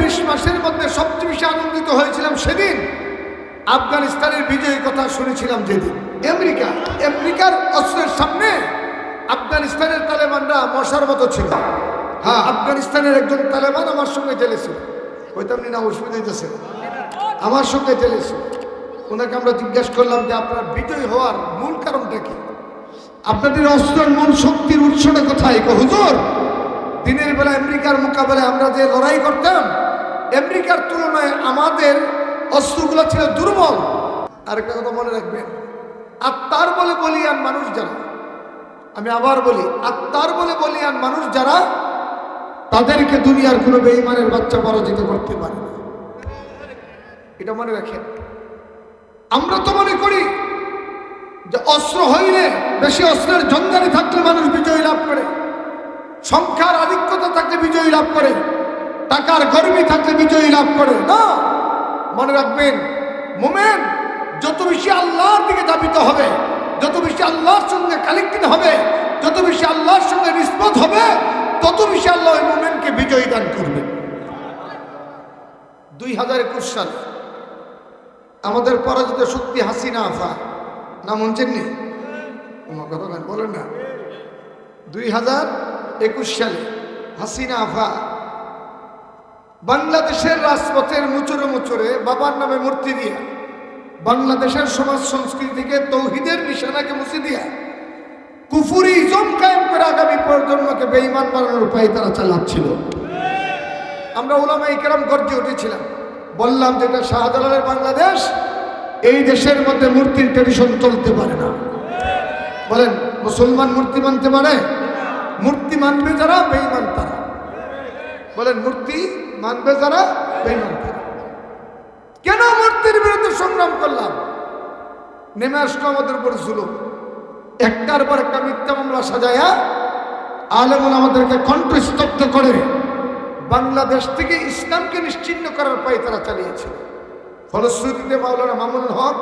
20 মাসের মধ্যে সবচেয়ে বেশি আনন্দিত হয়েছিলাম সেদিন আফগানিস্তানের বিজয়ের কথা শুনেছিলাম যেদিন। আমেরিকার অস্ত্রের সামনে আফগানিস্তানের তালেবানরা মশার মতো ছিল। হ্যাঁ, আফগানিস্তানের একজন তালেবান আমার সঙ্গে জেলে ছিল, হইতাম না, অসুবিধা হইতেছে, আমার সঙ্গে জেলে ছিল। ওনাকে আমরা জিজ্ঞাসা করলাম যে আপনার বিজয় হওয়ার মূল কারণটা কি, আপনাদের অস্ত্রের মূল শক্তির উৎসটা কোথায়? হুজুর, দিনের বেলা আমেরিকার মোকাবেলায় আমরা যে লড়াই করতাম, আমেরিকার তুলনায় আমাদের অস্ত্রগুলো ছিল দুর্বল। আরেকটা কথা মনে রাখবেন, আত্মার বলে বলিয়ান মানুষ যারা, আমি আবার বলি, আত্মার বলে বলিয়ান মানুষ যারা, তাদেরকে দুনিয়ার কোনো বেঈমানের বাচ্চা পরাজিত করতে পারে না। এটা মনে রাখেন। আমরা তো মনে করি যে অস্ত্র হইলে, বেশি অস্ত্রের জঞ্জানি থাকলে মানুষ বিজয় লাভ করে, সংখ্যার আধিক্যতা থাকলে বিজয়ী লাভ করে, টাকার গর্বী থাকলে বিজয়ী লাভ করে না। মনে রাখবেন, মুমিন যত বেশি আল্লাহর দিকে ধাবিত হবে, যত বেশি আল্লাহর সঙ্গে কানেক্টেড হবে, যত বেশি আল্লাহর সঙ্গে নিসবত হবে, তত বেশি আল্লাহ ওই মুমিনকে বিজয়ী দান করবেন। 2021 সাল আমাদের পরাজিত শক্তি হাসিনা আফা, নাম শুনছেননি? আমার কথা বলেন না। 2021 সালে হাসিনা আফা বাংলাদেশের রাজপথের মুচুরে মুচুরে বাবার নামে মূর্তি দিয়া, বাংলাদেশের সমাজ সংস্কৃতিকে তৌহিদের নিশানাকে মুছে দিয়া, কুফুরি ইজম কায়েম করে আগামী প্রজন্মকে বেঈমান বানানোর উপায় তারা চালাচ্ছিল। আমরা উলামায়ে কেরাম গর্জে উঠেছিলাম, বললাম যে এটা শাহজালালের বাংলাদেশ, এই দেশের মধ্যে মূর্তির ট্রেডিশন চলতে পারে না। বলেন, মুসলমান মূর্তি মানতে পারে? মূর্তি মানবে যারা, বেঈমান তারা। বলেন, মূর্তি মানবে যারা, বেঈমান তারা। কেন মূর্তির বিরুদ্ধে সংগ্রাম করলাম? নেমে আসলো আমাদের উপর জুলুম, একটার পর একটা মিথ্যা মামলা সাজায়া আলেমুল আমাদেরকে কণ্ঠস্তব্ধ করে বাংলাদেশ থেকে ইসলামকে নিশ্চিহ্ন করার পায় তারা চালিয়েছিল। ফলশ্রুতিতে মাওলানা মামুনুল হক,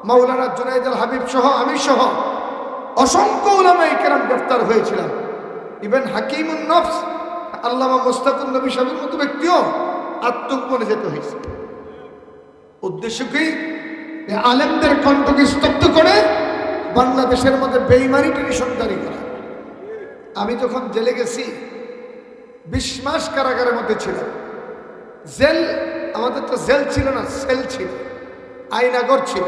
মাওলানা জুনায়েদ আল হাবিব সহ, আমি সহ অসংখ্য উলামায়ে কেরাম গ্রেফতার হয়েছিলাম। ইভেন হাকিমুন নফস আল্লামা মুস্তাকুন নবী সাহেবের মতো ব্যক্তিও আত্মগোপনে যেতে হয়েছে। উদ্দেশ্য কি? আলেমদের কণ্ঠকে স্তব্ধ করে বাংলাদেশের মধ্যে বেঈমানি ট্রেডিশন জারি করা। আমি যখন জেলে গেছি, 20 মাস কারাগারের মধ্যে ছিলাম। জেল, আমাদের তো জেল ছিল না, সেল ছিল, আয়নাগর ছিল।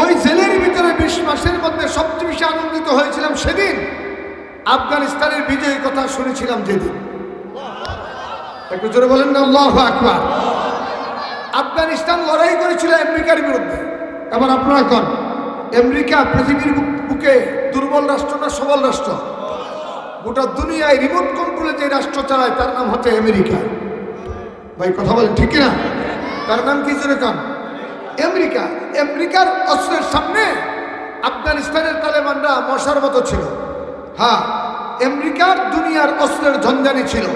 ওই জেলের ভিতরে 20 মাসের মধ্যে সবচেয়ে বেশি আনন্দিত হয়েছিলাম সেদিন আফগানিস্তানের বিজয়ের কথা শুনেছিলাম যেদিন। একটু জোরে বলেন না আল্লাহু আকবার। আফগানিস্তান লড়াই করেছিল আমেরিকার বিরুদ্ধে। এবার আপনারা কোন, আমেরিকা পৃথিবীর বুকে দুর্বল রাষ্ট্র না সবল রাষ্ট্র? গোটা দুনিয়ায় রিমোট কন্ট্রোলে যে রাষ্ট্র চালায় তার নাম হচ্ছে আমেরিকা। ভাই কথা বলেন ঠিক না? তার নাম কি জোরে কান? আমেরিকা। আমেরিকার অস্ত্রের সামনে আফগানিস্তানের তালেবানরা মশার মতো ছিল। হ্যাঁ, আমেরিকার দুনিয়ার অস্ত্রের ঝঞ্ঝানি ছিল,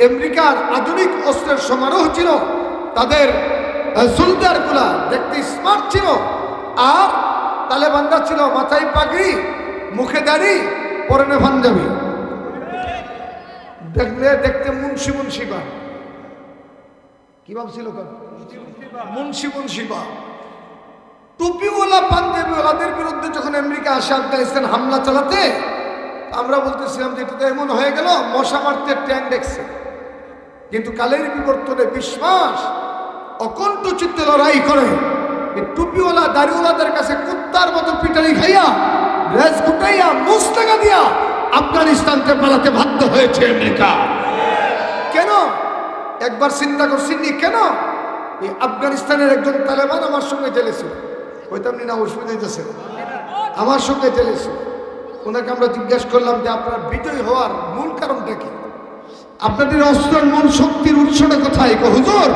আমেরিকার আধুনিক অস্ত্রের সমারোহ ছিল, তাদের সোলজারগুলা দেখতে স্মার্ট ছিল, আর তালেবানরা ছিল মাথায় পাগড়ি, মুখে দাড়ি, পরনে পাঞ্জাবি, দেখতে মুন্সি মুন্সিবা। কি ভাবছিল? মুন্সি মুন্সিবা। টুপিওয়ালা পাঞ্জাবিওয়ালাদের বিরুদ্ধে যখন আমেরিকা আসে আফগানিস্তান হামলা চালাতে, আমরা বলতেছিলাম যে এটা তো এমন হয়ে গেল মশা মারতে ট্যাঙ্ক দেখছে। কিন্তু কালের বিবর্তনে 20 মাস অকণ্ঠ চিত্তে লড়াই করে টুপিওয়ালা দাড়িওয়ালাদের কাছে কুত্তার মতো পিটারি খাইয়া, রেস গুটাইয়া, মুস্তাকা দিয়া আফগানিস্তানকে পালাতে বাধ্য হয়েছে আমেরিকা। কেন? একবার চিন্তা করছিনি কেন? এই আফগানিস্তানের একজন তালেবান আমার সঙ্গে জেলে ছিল, হইতাম না, অসুবিধা হইতেছে, আমার সঙ্গে জেলে ছিল। ওনাকে আমরা জিজ্ঞাসা করলাম যে আপনার বিজয় হওয়ার মূল কারণটা কি, আপনাদের অস্ত্রের মূল শক্তির উৎসটা কোথায়? হুজুর,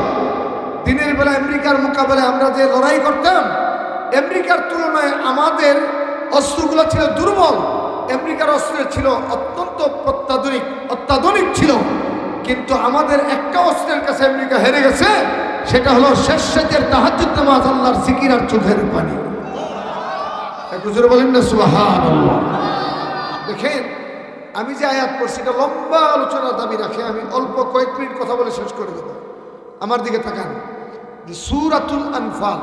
দিনের বেলা আমেরিকার মোকাবেলায় আমরা যে লড়াই করতাম, আমেরিকার তুলনায় আমাদের অস্ত্রগুলো ছিল দুর্বল। আমেরিকার অস্ত্র ছিল অত্যন্ত অত্যাধুনিক ছিল, কিন্তু আমাদের একটা অস্ত্রের কাছে আমেরিকা হেরে গেছে, সেটা হলো শেষ সেজের তাহাজ্জুদ নামাজ, আল্লাহর জিকির আর চোখের পানি। একটু জোরে বলেন না সুবহানাল্লাহ। দেখেন, আমি যে আয়াত পড়ছি এটা লম্বা আলোচনার দাবি রাখে, আমি অল্প কয়েক মিনিট কথা বলে শেষ করে দেব। আমার দিকে তাকান। সূরাতুল আনফাল,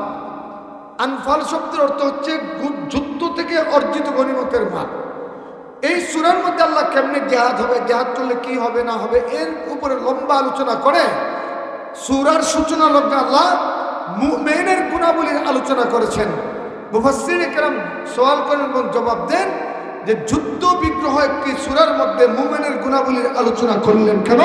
আনফাল শব্দের অর্থ হচ্ছে যুদ্ধ থেকে অর্জিত গনিমতের মাল। এই সূরার মধ্যে আল্লাহ কেমনে জিহাদ হবে, জিহাদ করলে কি হবে না হবে, এর উপরে লম্বা আলোচনা করে সূরার সূচনা লগ্নে আল্লাহ মুমিনের গুণাবলীর আলোচনা করেছেন। মুফাসসিরে কেরাম সওয়াল করেন এবং জবাব দেন যে যুদ্ধ বিগ্রহ একটি সূরার মধ্যে মুমিনের গুণাবলীর আলোচনা করলেন কেন?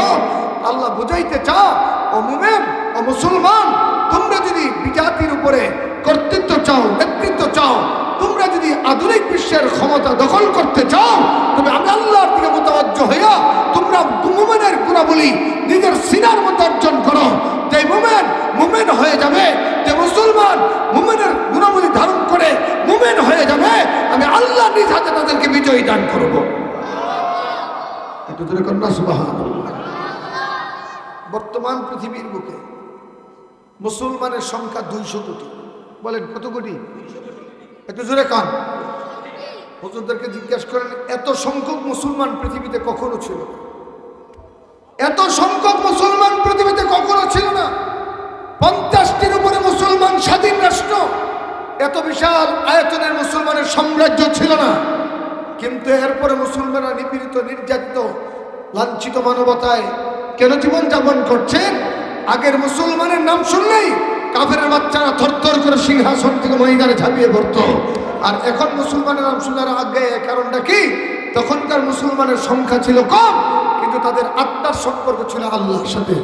আল্লাহ বুঝাইতে চাও, ও মুমিন, ও মুসলমান, তোমরা যদি বিজাতির উপরে কর্তৃত্ব চাও, নেতৃত্ব চাও, তোমরা যদি আধুনিক বিশ্বের ক্ষমতা দখল করতে চাও, তবে আমি আল্লাহর দিকে মুতাওয়াজ্জহ হইয়া তোমরা মুমিনের গুণাবলী নিজের সিনার মধ্যে অর্জন করো। যে মুমিন মুমিন হয়ে যাবে, যে মুসলমান মুমিনের গুণাবলী ধারণ করে মুমিন হয়ে যাবে, আমি আল্লাহ নিজ হাতে তাদেরকে বিজয়ী দান করব। একটু জোরে কন্যা সুবহানাল্লাহ। বর্তমান পৃথিবীর বুকে মুসলমানের সংখ্যা 200 কোটি। বলেন কত কোটি? একটু জোরে কান। হুজুরদেরকে জিজ্ঞাসা করেন এত সংখ্যক মুসলমান পৃথিবীতে কখনো ছিল না, এত সংখ্যক মুসলমান পৃথিবীতে কখনো ছিল না। 50টির উপরে মুসলমান স্বাধীন রাষ্ট্র, এত বিশাল আয়তনের মুসলমানের সাম্রাজ্য ছিল না। কিন্তু এরপরে মুসলমানরা নিপীড়িত, নির্যাতিত, লাঞ্ছিত মানবতায় কেন জীবন যাপন করছেন? আগের মুসলমানের নাম শুনলেই কাফেরের বাচ্চারা থরথর করে সিংহাসন থেকে ময়দানে ঝাঁপিয়ে পড়তো। আর এখন মুসলমানের নাম শোনার আগে কারণটা কি? তখনকার মুসলমানের সংখ্যা ছিল কম, কিন্তু তাদের আত্মার সম্পর্ক ছিল আল্লাহর সাথে।